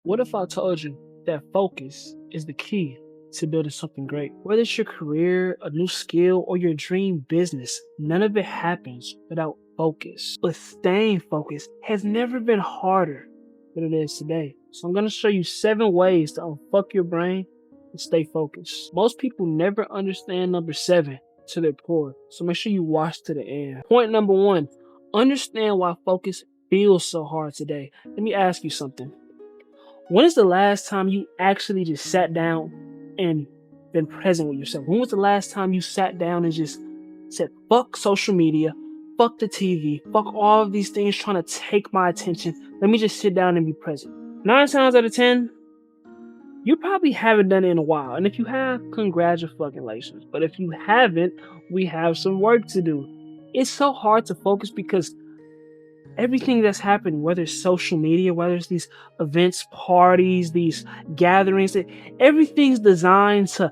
What if I told you that focus is the key to building something great? Whether it's your career, a new skill, or your dream business, none of it happens without focus. But staying focused has never been harder than it is today. So I'm going to show you 7 ways to unfuck your brain and stay focused. Most people never understand number 7 to their core. So make sure you watch to the end. Point number 1, understand why focus feels so hard today. Let me ask you something. When is the last time you actually just sat down and been present with yourself? When was the last time you sat down and just said, fuck social media, fuck the TV, fuck all of these things trying to take my attention. Let me just sit down and be present. 9 times out of 10, you probably haven't done it in a while. And if you have, congratulations. But if you haven't, we have some work to do. It's so hard to focus because everything that's happening, whether it's social media, whether it's these events, parties, these gatherings, everything's designed to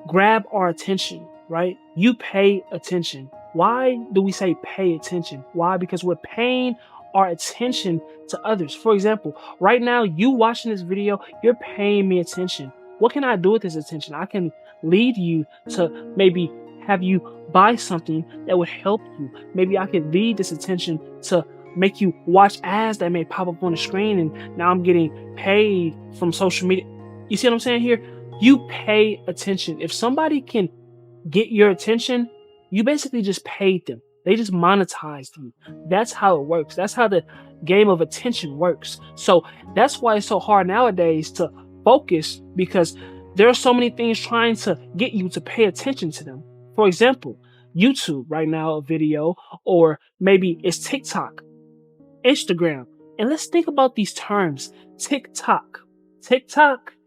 grab our attention, right? You pay attention. Why do we say pay attention? Why? Because we're paying our attention to others. For example, right now, you watching this video, you're paying me attention. What can I do with this attention? I can lead you to maybe have you buy something that would help you. Maybe I could lead this attention to make you watch ads that may pop up on the screen, and now I'm getting paid from social media. You see what I'm saying here? You pay attention. If somebody can get your attention, you basically just paid them. They just monetized you. That's how it works. That's how the game of attention works. So that's why it's so hard nowadays to focus, because there are so many things trying to get you to pay attention to them. For example, YouTube right now, a video, or maybe it's TikTok, Instagram. And let's think about these terms. TikTok.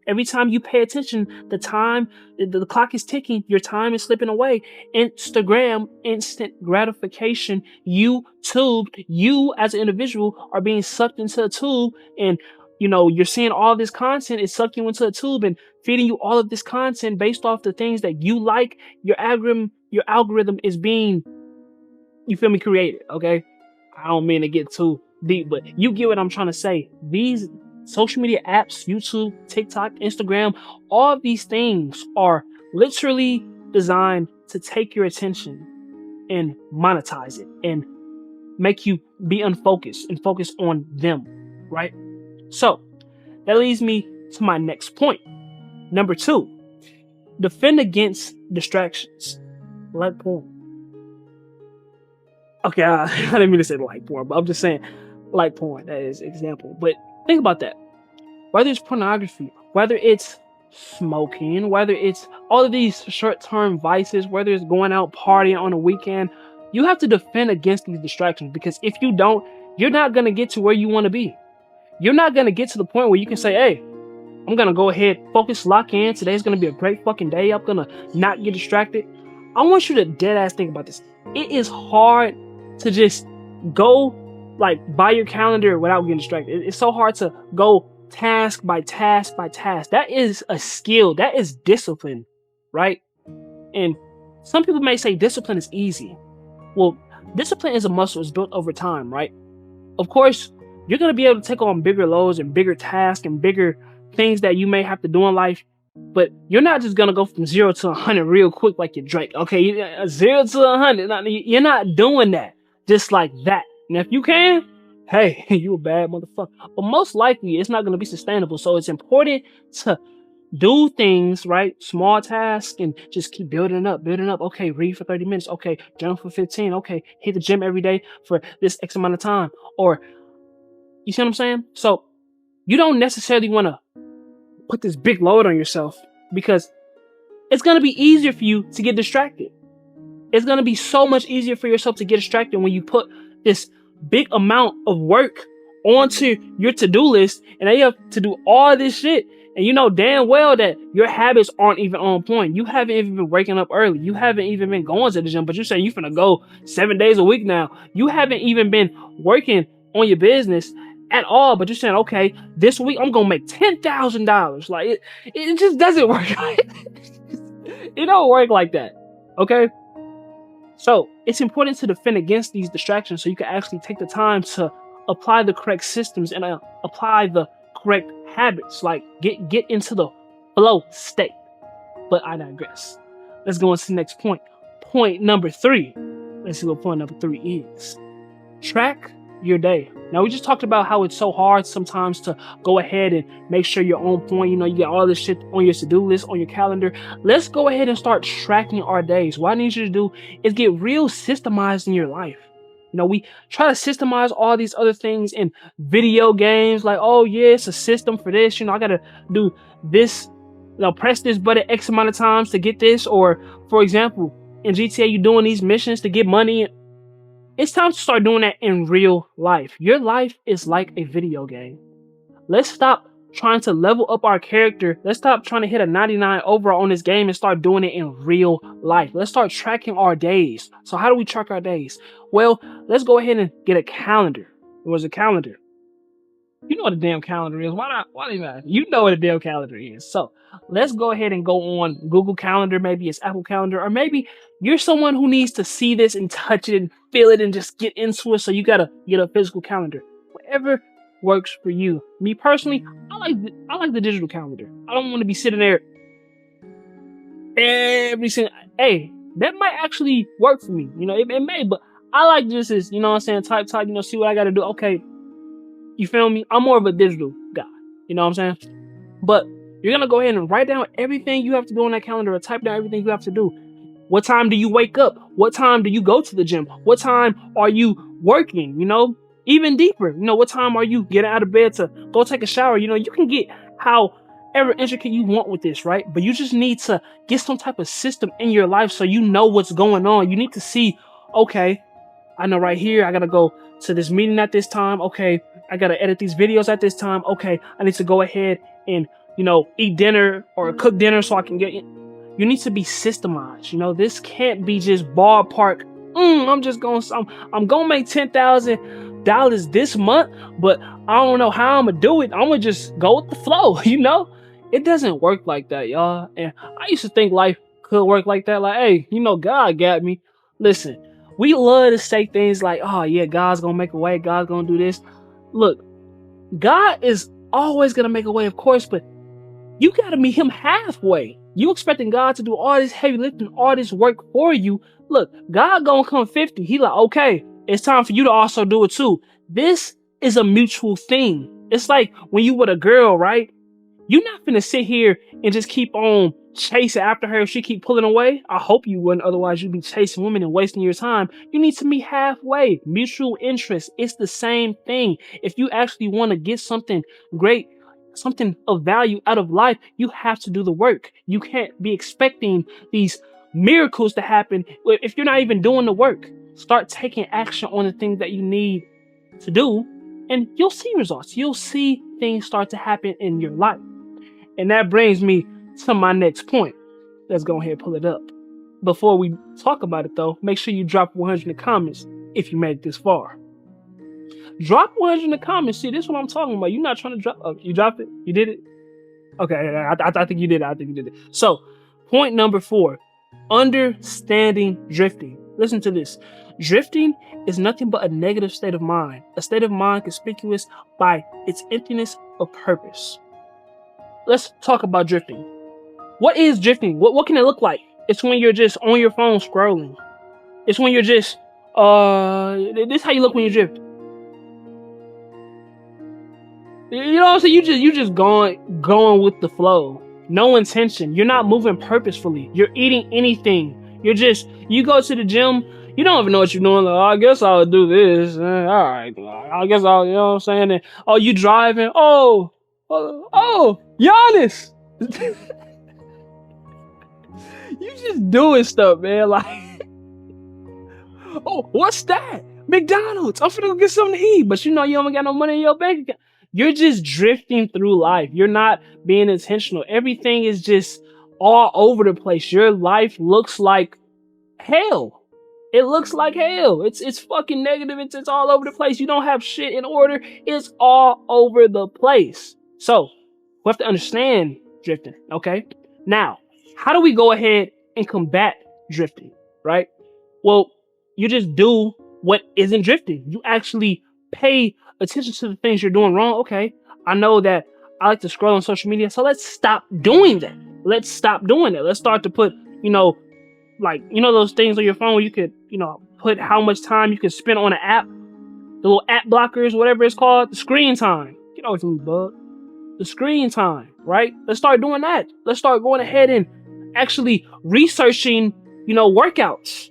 Every time you pay attention, the clock is ticking, your time is slipping away. Instagram, instant gratification. YouTube, you as an individual are being sucked into a tube, and you're seeing all this content. It's sucking you into a tube and feeding you all of this content based off the things that you like. Your algorithm is being, you feel me, created, okay? I don't mean to get too deep, but you get what I'm trying to say. These social media apps, YouTube, TikTok, Instagram, all of these things are literally designed to take your attention and monetize it and make you be unfocused and focus on them, right? So that leads me to my next point. Number 2, defend against distractions like porn. Okay, I didn't mean to say like porn, but I'm just saying like porn. That is example. But think about that. Whether it's pornography, whether it's smoking, whether it's all of these short-term vices, whether it's going out partying on a weekend, you have to defend against these distractions, because if you don't, you're not going to get to where you want to be. You're not going to get to the point where you can say, hey, I'm going to go ahead, focus, lock in. Today's going to be a great fucking day. I'm going to not get distracted. I want you to dead ass think about this. It is hard to just go by your calendar without getting distracted. It's so hard to go task by task by task. That is a skill. That is discipline, right? And some people may say discipline is easy. Well, discipline is a muscle. It's built over time, right? Of course, you're going to be able to take on bigger loads and bigger tasks and bigger things that you may have to do in life. But you're not just going to go from 0 to 100 real quick like you're Drake. Okay, 0 to 100. You're not doing that just like that. And if you can, hey, you a bad motherfucker. But most likely, it's not going to be sustainable. So it's important to do things, right? Small tasks, and just keep building up. Okay, read for 30 minutes. Okay, journal for 15. Okay, hit the gym every day for this X amount of time. Or, you see what I'm saying? So you don't necessarily want to put this big load on yourself, because it's going to be easier for you to get distracted. It's going to be so much easier for yourself to get distracted when you put this big amount of work onto your to-do list, and then you have to do all this shit, and you know damn well that your habits aren't even on point. You haven't even been waking up early. You haven't even been going to the gym, but you're saying you're finna go 7 days a week now. You haven't even been working on your business at all, but you're saying, okay, this week I'm gonna make $10,000. Like it just doesn't work. It don't work like that, okay? So it's important to defend against these distractions so you can actually take the time to apply the correct systems and apply the correct habits, like get into the flow state. But I digress. Let's go on to the next point. Point number 3. Let's see what point number 3 is. Track your day. Now, we just talked about how it's so hard sometimes to go ahead and make sure you're on point. You know, you get all this shit on your to-do list, on your calendar. Let's go ahead and start tracking our days. What I need you to do is get real systemized in your life. You know, we try to systemize all these other things in video games, like, oh yeah, it's a system for this. You know, I gotta do this, you know, press this button X amount of times to get this. Or, for example, in GTA, you're doing these missions to get money. It's time to start doing that in real life. Your life is like a video game. Let's stop trying to level up our character. Let's stop trying to hit a 99 overall on this game and start doing it in real life. Let's start tracking our days. So how do we track our days? Well, let's go ahead and get a calendar. What is a calendar? You know what a damn calendar is. Why do you matter? You know what a damn calendar is. So let's go ahead and go on Google Calendar. Maybe it's Apple Calendar, or maybe you're someone who needs to see this and touch it and feel it and just get into it. So you gotta get a physical calendar. Whatever works for you. Me personally, I like the digital calendar. I don't want to be sitting there every single. Hey, that might actually work for me. You know, it may, but I like just as, you know what I'm saying, type. You know, see what I gotta do. Okay, you feel me? I'm more of a digital guy. You know what I'm saying? But you're gonna go ahead and write down everything you have to do on that calendar, or type down everything you have to do. What time do you wake up? What time do you go to the gym? What time are you working? You know, even deeper, you know, what time are you getting out of bed to go take a shower? You know, you can get however intricate you want with this, right? But you just need to get some type of system in your life so you know what's going on. You need to see, okay, I know right here, I gotta go to this meeting at this time. Okay, I gotta edit these videos at this time. Okay, I need to go ahead and, you know, eat dinner or cook dinner so I can get in. You need to be systemized. You know, this can't be just ballpark. I'm gonna make $10,000 this month, but I don't know how I'm gonna do it. I'm gonna just go with the flow. You know, it doesn't work like that, y'all. And I used to think life could work like that. Like, hey, you know, God got me. Listen, we love to say things like, oh yeah, God's gonna make a way. God's gonna do this. Look, God is always gonna make a way, of course, but you gotta meet him halfway. You expecting God to do all this heavy lifting, all this work for you. Look, God gonna come 50. He like, okay, it's time for you to also do it too. This is a mutual thing. It's like when you with a girl, right? You're not gonna sit here and just keep on chasing after her if she keep pulling away. I hope you wouldn't. Otherwise, you'd be chasing women and wasting your time. You need to meet halfway. Mutual interest. It's the same thing. If you actually want to get something great, something of value out of life, you have to do the work. You can't be expecting these miracles to happen if you're not even doing the work. Start taking action on the things that you need to do, and you'll see results. You'll see things start to happen in your life. And that brings me to my next point. Let's go ahead and pull it up. Before we talk about it though, make sure you drop 100 in the comments if you made it this far. Drop 100 in the comments. See, this is what I'm talking about. You're not trying to drop. Oh, you dropped it? You did it? Okay, I think you did it. I think you did it. So, point number 4, understanding drifting. Listen to this. Drifting is nothing but a negative state of mind. A state of mind conspicuous by its emptiness of purpose. Let's talk about drifting. What is drifting? What can it look like? It's when you're just on your phone scrolling. It's when you're just, this is how you look when you drift. You know what I'm saying? You just going with the flow. No intention. You're not moving purposefully. You're eating anything. You go to the gym. You don't even know what you're doing. Like, oh, I guess I'll do this. All right. I guess I'll, you know what I'm saying? And, oh, you driving. Oh, Giannis. You just doing stuff, man. Like, oh, what's that? McDonald's. I'm finna go get something to eat. But you know you don't got no money in your bank account. You're just drifting through life. You're not being intentional. Everything is just all over the place. Your life looks like hell. It looks like hell. It's fucking negative. It's all over the place. You don't have shit in order. It's all over the place. So we have to understand drifting, okay? Now, how do we go ahead and combat drifting, right? Well, you just do what isn't drifting. You actually pay attention to the things you're doing wrong. Okay, I know that I like to scroll on social media. So let's stop doing that. Let's stop doing it. Let's start to put, like, those things on your phone where you could, put how much time you can spend on an app, the little app blockers, whatever it's called, the screen time. Get off me, bug. The screen time, right? Let's start doing that. Let's start going ahead and actually researching, workouts,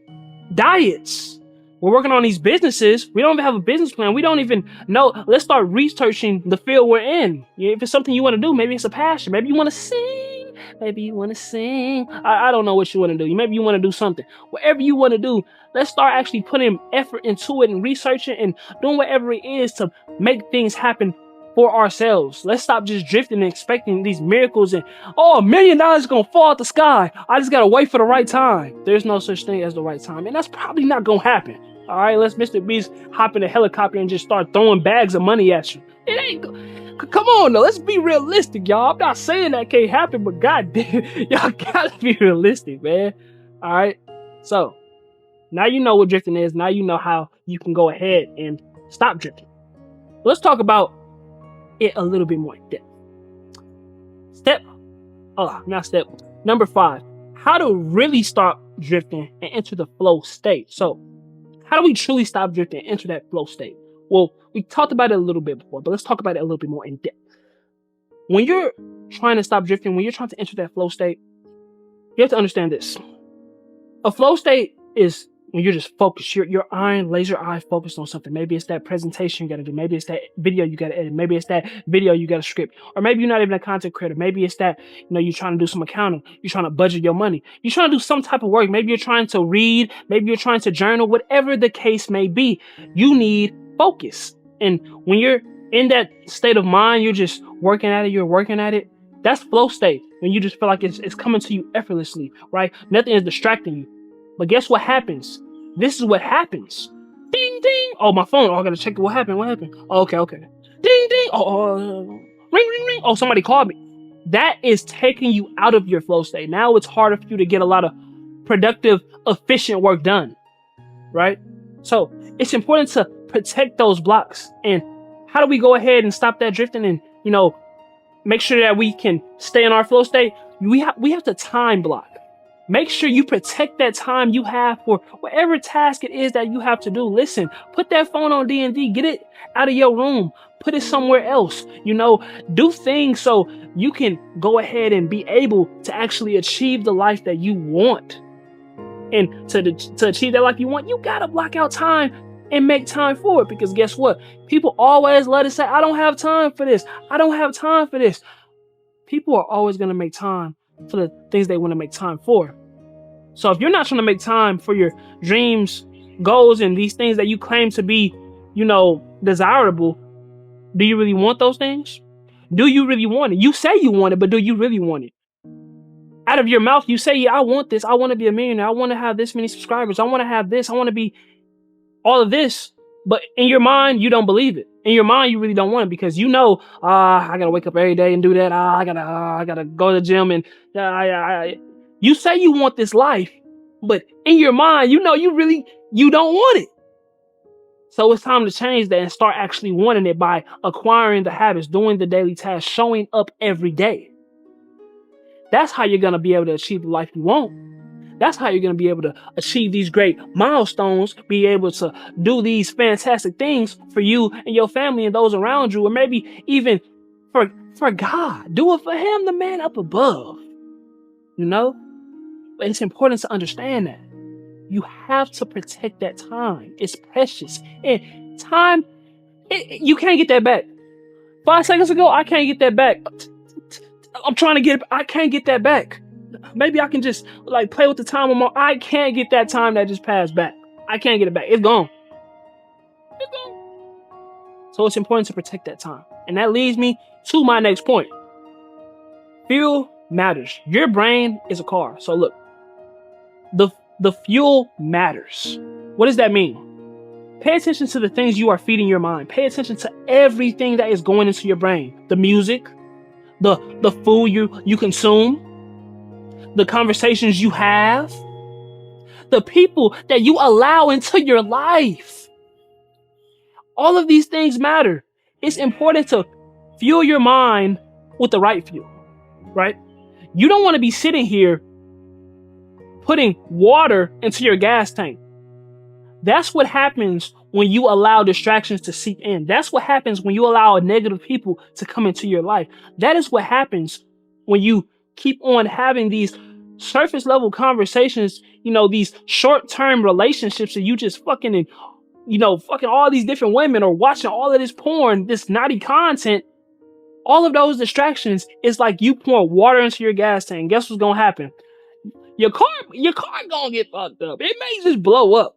diets. We're working on these businesses. We don't even have a business plan. We don't even know. Let's start researching the field we're in. If it's something you want to do, maybe it's a passion. Maybe you want to sing. Maybe you want to sing. I don't know what you want to do. Maybe you want to do something. Whatever you want to do, let's start actually putting effort into it and researching and doing whatever it is to make things happen for ourselves. Let's stop just drifting and expecting these miracles and, $1 million is going to fall out the sky. I just got to wait for the right time. There's no such thing as the right time. And that's probably not going to happen. All right, let's Mr. Beast hop in a helicopter and just start throwing bags of money at you. It ain't. Come on, though. Let's be realistic, y'all. I'm not saying that can't happen, but goddamn, y'all gotta be realistic, man. All right. So now you know what drifting is. Now you know how you can go ahead and stop drifting. Let's talk about it a little bit more in depth. Number 5. How to really stop drifting and enter the flow state. So, how do we truly stop drifting and enter that flow state? Well, we talked about it a little bit before, but let's talk about it a little bit more in depth. When you're trying to stop drifting, when you're trying to enter that flow state, you have to understand this. A flow state is when you're just focused, you're laser eye focused on something. Maybe it's that presentation you got to do. Maybe it's that video you got to edit. Maybe it's that video you got to script. Or maybe you're not even a content creator. Maybe it's that, you're trying to do some accounting. You're trying to budget your money. You're trying to do some type of work. Maybe you're trying to read. Maybe you're trying to journal. Whatever the case may be, you need focus. And when you're in that state of mind, you're just working at it. That's flow state. When you just feel like it's coming to you effortlessly, right? Nothing is distracting you. But guess what happens? This is what happens. Ding, ding. Oh, my phone. Oh, I got to check it. What happened? Oh, okay. Ding, ding. Ring, ring, ring. Oh, somebody called me. That is taking you out of your flow state. Now it's harder for you to get a lot of productive, efficient work done, right? So it's important to protect those blocks. And how do we go ahead and stop that drifting and, make sure that we can stay in our flow state? We have to time block. Make sure you protect that time you have for whatever task it is that you have to do. Listen, put that phone on D&D, get it out of your room, put it somewhere else, do things so you can go ahead and be able to actually achieve the life that you want. And to achieve that life you want, you got to block out time and make time for it, because guess what? People always love to say, I don't have time for this. I don't have time for this. People are always going to make time for the things they want to make time for. So if you're not trying to make time for your dreams, goals, and these things that you claim to be, desirable, do you really want those things? Do you really want it? You say you want it, but do you really want it? Out of your mouth, you say, yeah, I want this. I want to be a millionaire. I want to have this many subscribers. I want to have this. I want to be all of this. But in your mind, you don't believe it. In your mind, you really don't want it, because I gotta wake up every day and do that. I gotta go to the gym, and you say you want this life, but in your mind, you don't want it. So it's time to change that and start actually wanting it by acquiring the habits, doing the daily tasks, showing up every day. That's how you're gonna be able to achieve the life you want. That's how you're going to be able to achieve these great milestones, be able to do these fantastic things for you and your family and those around you, or maybe even for God. Do it for Him, the man up above. But it's important to understand that. You have to protect that time. It's precious. And time, you can't get that back. 5 seconds ago, I can't get that back. I'm trying to get it. I can't get that back. Maybe I can just play with the time more. I can't get that time that just passed back. I can't get it back. It's gone. So it's important to protect that time. And that leads me to my next point. Fuel matters. Your brain is a car. So look, the fuel matters. What does that mean? Pay attention to the things you are feeding your mind. Pay attention to everything that is going into your brain. The music, the food you consume, the conversations you have, the people that you allow into your life. All of these things matter. It's important to fuel your mind with the right fuel, right? You don't want to be sitting here putting water into your gas tank. That's what happens when you allow distractions to seep in. That's what happens when you allow negative people to come into your life. That is what happens when you keep on having these surface level conversations, these short term relationships, and you just fucking, fucking all these different women, or watching all of this porn, this naughty content. All of those distractions is like you pouring water into your gas tank. Guess what's gonna happen? Your car gonna get fucked up. It may just blow up.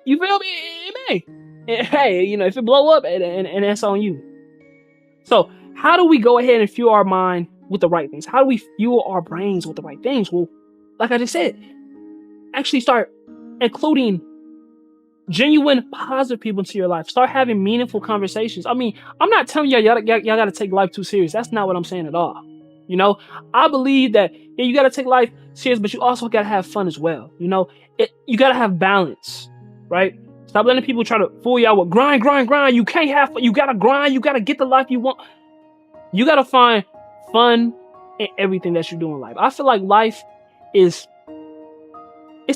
You feel me? It may. And hey, if it blow up, and that's on you. So how do we go ahead and fuel our mind with the right things? How do we fuel our brains with the right things? Well, like I just said, actually start including genuine positive people into your life. Start having meaningful conversations. I mean, I'm not telling y'all gotta take life too serious. That's not what I'm saying at all. I believe that you gotta take life serious, but you also gotta have fun as well. You gotta have balance, right? Stop letting people try to fool y'all with grind. You can't have fun. You gotta grind. You gotta get the life you want. You gotta find fun in everything that you do in life. I feel like life it's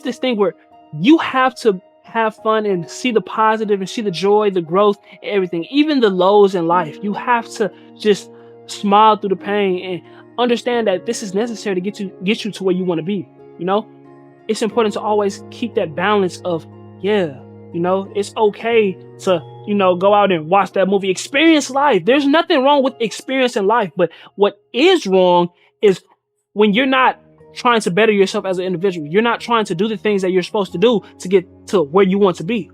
this thing where you have to have fun and see the positive and see the joy, the growth, and everything, even the lows in life. You have to just smile through the pain and understand that this is necessary to get you to where you want to be. It's important to always keep that balance of, it's okay to, go out and watch that movie, experience life. There's nothing wrong with experiencing life, but what is wrong is when you're not trying to better yourself as an individual. You're not trying to do the things that you're supposed to do to get to where you want to be,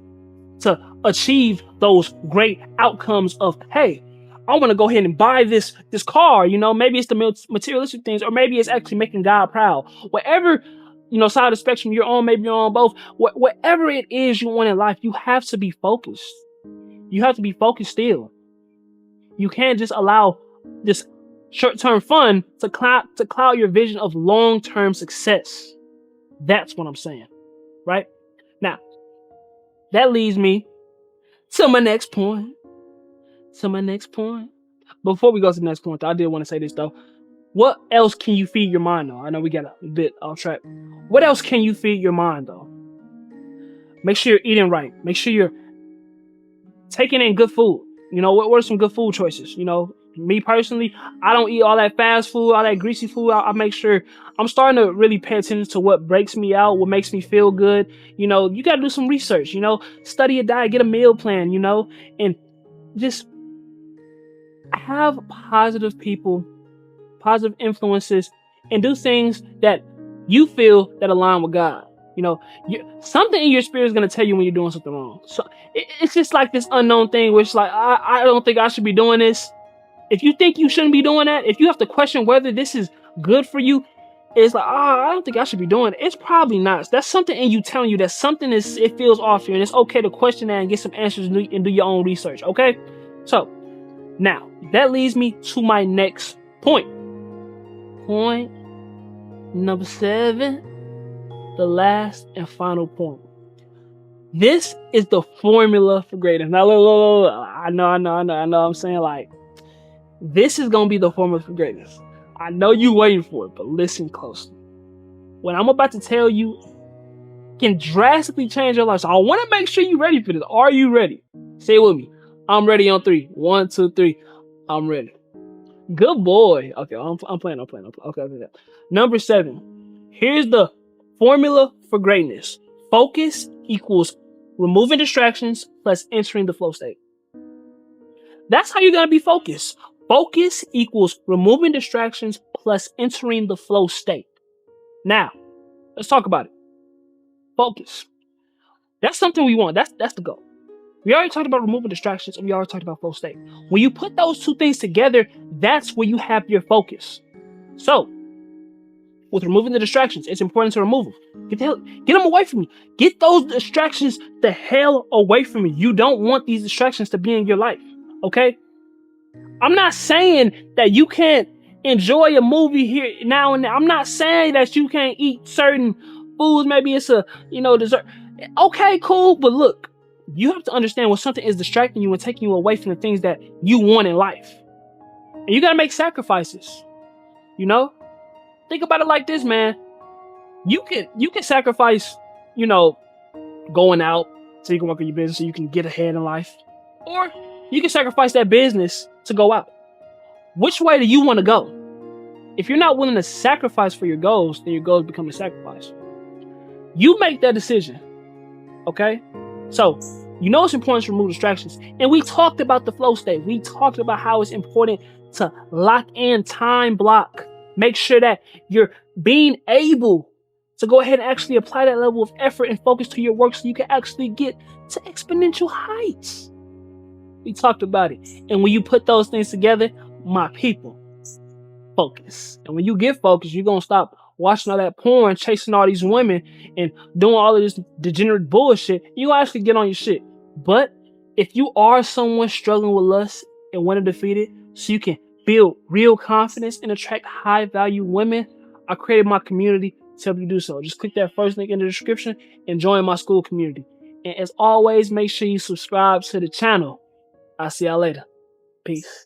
to achieve those great outcomes of, hey, I want to go ahead and buy this car. Maybe it's the materialistic things, or maybe it's actually making God proud. Whatever, side of the spectrum you're on, maybe you're on both. Whatever it is you want in life, you have to be focused. You have to be focused still. You can't just allow this short-term fun to cloud your vision of long-term success. That's what I'm saying, right? Now, that leads me to my next point. Before we go to the next point, I did want to say this though. What else can you feed your mind though? I know we got a bit off track. What else can you feed your mind though? Make sure you're eating right. Make sure you're taking in good food. What are some good food choices? Me personally, I don't eat all that fast food, all that greasy food. I make sure I'm starting to really pay attention to what breaks me out, what makes me feel good. You got to do some research, study a diet, get a meal plan, and just have positive people, positive influences, and do things that you feel that align with God. Something in your spirit is going to tell you when you're doing something wrong. So it's just like this unknown thing where it's like, I don't think I should be doing this. If you think you shouldn't be doing that, if you have to question whether this is good for you, it's like, I don't think I should be doing it. It's probably not. That's something in you telling you that something it feels off here, and it's okay to question that and get some answers and do your own research. Okay. So now that leads me to my next point. Point number 7. The last and final point. This is the formula for greatness. Now, look, I know. I'm saying, like, this is going to be the formula for greatness. I know you waiting for it, but listen closely. What I'm about to tell you can drastically change your life. So I want to make sure you're ready for this. Are you ready? Say it with me. I'm ready on 3. 1, 2, 3. I'm ready. Good boy. Okay, I'm playing. Okay. Number 7. Here's the formula for greatness. Focus equals removing distractions plus entering the flow state. That's how you're going to be focused. Focus equals removing distractions plus entering the flow state. Now, let's talk about it. Focus. That's something we want. That's the goal. We already talked about removing distractions, and we already talked about flow state. When you put those two things together, that's where you have your focus. So, with removing the distractions, it's important to remove them. Get them away from you. Get those distractions the hell away from you. You don't want these distractions to be in your life, okay? I'm not saying that you can't enjoy a movie here now and then. I'm not saying that you can't eat certain foods. Maybe it's a, dessert. Okay, cool. But look, You have to understand when something is distracting you and taking you away from the things that you want in life. And you gotta make sacrifices. You know? Think about it like this, man. You can sacrifice, you know, going out so you can work on your business so you can get ahead in life. Or you can sacrifice that business to go out. Which way do you want to go? If you're not willing to sacrifice for your goals, then your goals become a sacrifice. You make that decision. Okay? So, you know it's important to remove distractions. And we talked about the flow state. We talked about how it's important to lock in time block. Make sure that you're being able to go ahead and actually apply that level of effort and focus to your work so you can actually get to exponential heights. We talked about it. And when you put those things together, my people, focus. And when you get focused, you're going to stop watching all that porn, chasing all these women, and doing all of this degenerate bullshit. You're going to actually get on your shit. But if you are someone struggling with lust and want to defeat it so you can build real confidence and attract high value women, I created my community to help you do so. Just click that first link in the description and join my school community. And as always, make sure you subscribe to the channel. I'll see y'all later. Peace.